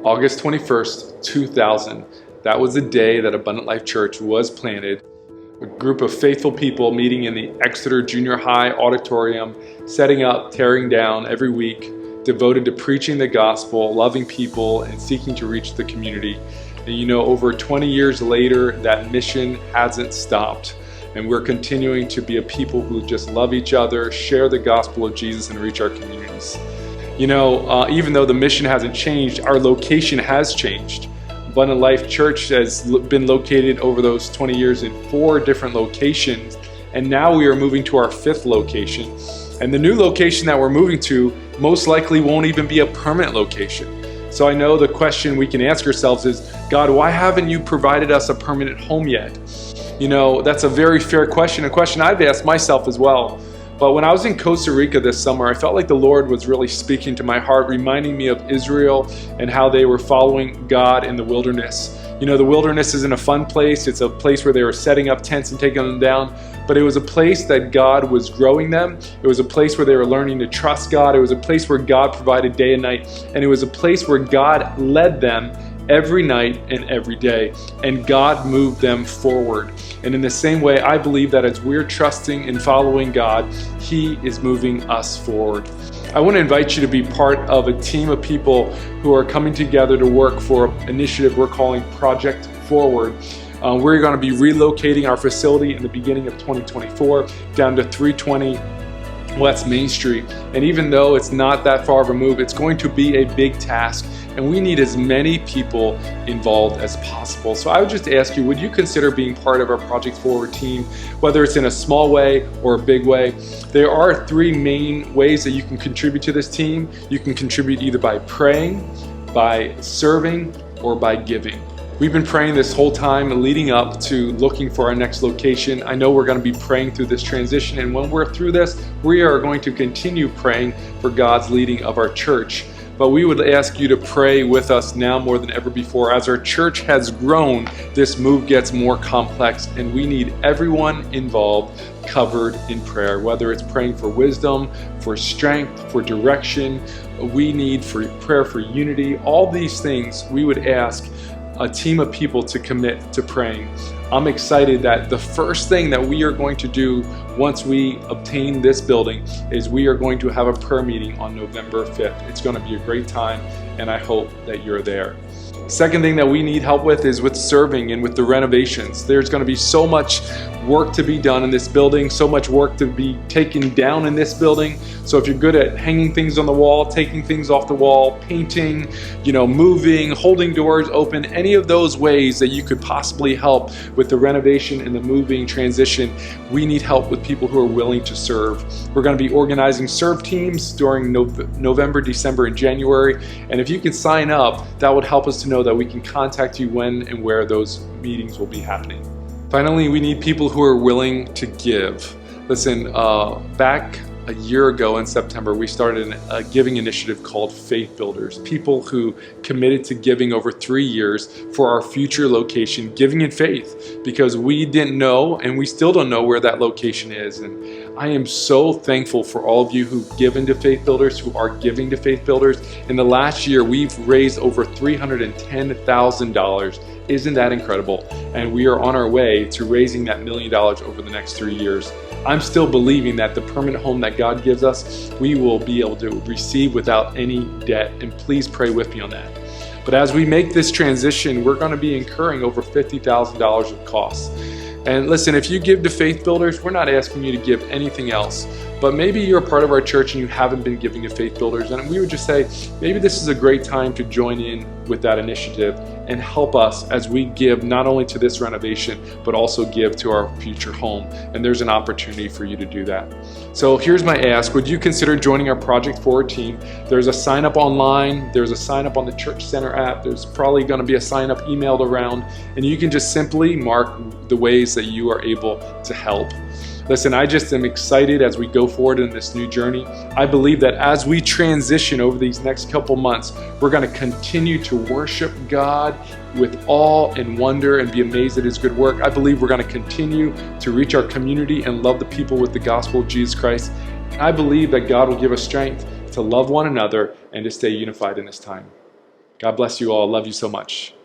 August 21st, 2000. That was the day that Abundant Life Church was planted. A group of faithful people meeting in the Exeter Junior High auditorium, setting up, tearing down every week, devoted to preaching the gospel, loving people, and seeking to reach the community. And you know, over 20 years later, that mission hasn't stopped. And we're continuing to be a people who just love each other, share the gospel of Jesus, and reach our communities. You know, even though the mission hasn't changed, our location has changed. Abundant Life Church has been located over those 20 years in 4 different locations, and now we are moving to our 5th location. And the new location that we're moving to most likely won't even be a permanent location. So I know the question we can ask ourselves is, God, why haven't you provided us a permanent home yet? You know, that's a very fair question, a question I've asked myself as well. But when I was in Costa Rica this summer, I felt like the Lord was really speaking to my heart, reminding me of Israel and how they were following God in the wilderness. You know, the wilderness isn't a fun place. It's a place where they were setting up tents and taking them down. But it was a place that God was growing them. It was a place where they were learning to trust God. It was a place where God provided day and night. And it was a place where God led them every night and every day, and God moved them forward. And in the same way, I believe that as we're trusting and following God, He is moving us forward. I want to invite you to be part of a team of people who are coming together to work for an initiative we're calling Project Forward. We're going to be relocating our facility in the beginning of 2024 down to 320 West Main Street. And even though it's not that far of a move, it's going to be a big task, and we need as many people involved as possible. So I would just ask you, would you consider being part of our Project Forward team, whether it's in a small way or a big way? There are 3 main ways that you can contribute to this team. You can contribute either by praying, by serving, or by giving. We've been praying this whole time leading up to looking for our next location. I know we're going to be praying through this transition, and when we're through this, we are going to continue praying for God's leading of our church. But we would ask you to pray with us now more than ever before. As our church has grown, this move gets more complex, and we need everyone involved covered in prayer, whether it's praying for wisdom, for strength, for direction. We need for prayer for unity. All these things we would ask a team of people to commit to praying. I'm excited that the first thing that we are going to do once we obtain this building is we are going to have a prayer meeting on November 5th. It's going to be a great time, and I hope that you're there. Second thing that we need help with is with serving and with the renovations. There's going to be so much work to be done in this building, so much work to be taken down in this building. So if you're good at hanging things on the wall, taking things off the wall, painting, you know, moving, holding doors open, any of those ways that you could possibly help with the renovation and the moving transition, we need help with people who are willing to serve. We're going to be organizing serve teams during November, December, and January. And if you can sign up, that would help us to know that we can contact you when and where those meetings will be happening. Finally, we need people who are willing to give. Listen, back a year ago in September, we started a giving initiative called Faith Builders. People who committed to giving over 3 years for our future location, giving in faith, because we didn't know and we still don't know where that location is. And I am so thankful for all of you who've given to Faith Builders, who are giving to Faith Builders. In the last year, we've raised over $310,000. Isn't that incredible? And we are on our way to raising that $1 million over the next 3 years. I'm still believing that the permanent home that God gives us, we will be able to receive without any debt. And please pray with me on that. But as we make this transition, we're going to be incurring over $50,000 of costs. And listen, if you give to Faith Builders, we're not asking you to give anything else. But maybe you're a part of our church and you haven't been giving to Faith Builders. And we would just say, maybe this is a great time to join in with that initiative and help us as we give not only to this renovation, but also give to our future home. And there's an opportunity for you to do that. So here's my ask. Would you consider joining our Project Forward team? There's a sign up online. There's a sign up on the Church Center app. There's probably going to be a sign up emailed around. And you can just simply mark the ways that you are able to help. Listen, I just am excited as we go forward in this new journey. I believe that as we transition over these next couple months, we're going to continue to worship God with awe and wonder and be amazed at His good work. I believe we're going to continue to reach our community and love the people with the gospel of Jesus Christ. I believe that God will give us strength to love one another and to stay unified in this time. God bless you all. Love you so much.